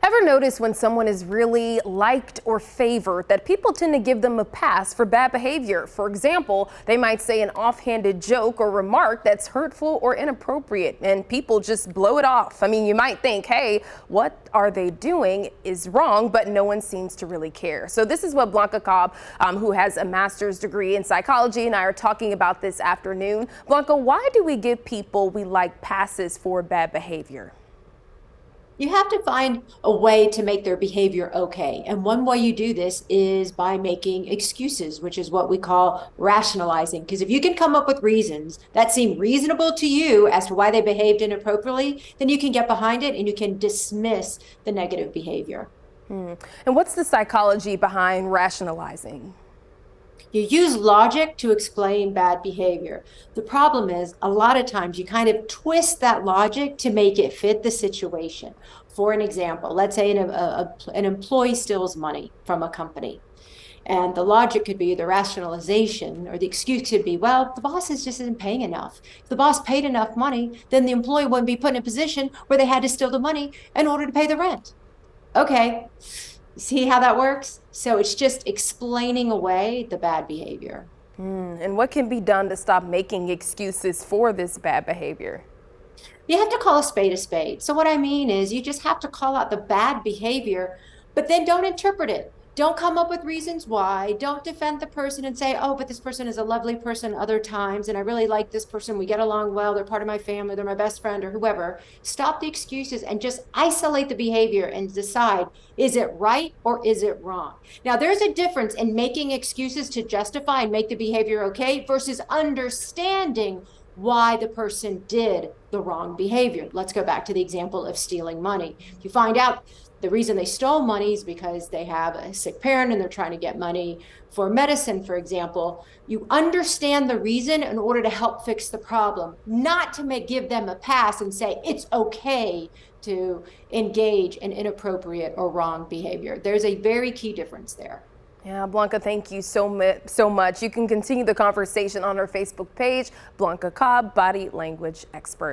Ever notice when someone is really liked or favored that people tend to give them a pass for bad behavior? For example, they might say an offhanded joke or remark that's hurtful or inappropriate and people just blow it off. I mean, you might think, hey, what are they doing is wrong, but no one seems to really care. So this is what Blanca Cobb, who has a master's degree in psychology, and I are talking about this afternoon. Blanca, why do we give people we like passes for bad behavior? You have to find a way to make their behavior okay. And one way you do this is by making excuses, which is what we call rationalizing. Because if you can come up with reasons that seem reasonable to you as to why they behaved inappropriately, then you can get behind it and you can dismiss the negative behavior. And what's the psychology behind rationalizing? You use logic to explain bad behavior. The problem is a lot of times you kind of twist that logic to make it fit the situation. For an example, let's say an employee steals money from a company. And the logic could be the rationalization, or the excuse could be, well, the boss just isn't paying enough. If the boss paid enough money, then the employee wouldn't be put in a position where they had to steal the money in order to pay the rent. Okay, see how that works? So it's just explaining away the bad behavior. And what can be done to stop making excuses for this bad behavior? You have to call a spade a spade. So what I mean is you just have to call out the bad behavior, but then don't interpret it. Don't come up with reasons why. Don't defend the person and say, oh, but this person is a lovely person other times, and I really like this person. We get along well. They're part of my family. They're my best friend or whoever. Stop the excuses and just isolate the behavior and decide, is it right or is it wrong? Now, there's a difference in making excuses to justify and make the behavior okay versus understanding why the person did the wrong behavior. Let's go back to the example of stealing money. If you find out the reason they stole money is because they have a sick parent and they're trying to get money for medicine, for example, you understand the reason in order to help fix the problem, not to give them a pass and say it's okay to engage in inappropriate or wrong behavior. There's a very key difference there. Yeah, Blanca, thank you so much. You can continue the conversation on our Facebook page, Blanca Cobb, body language expert.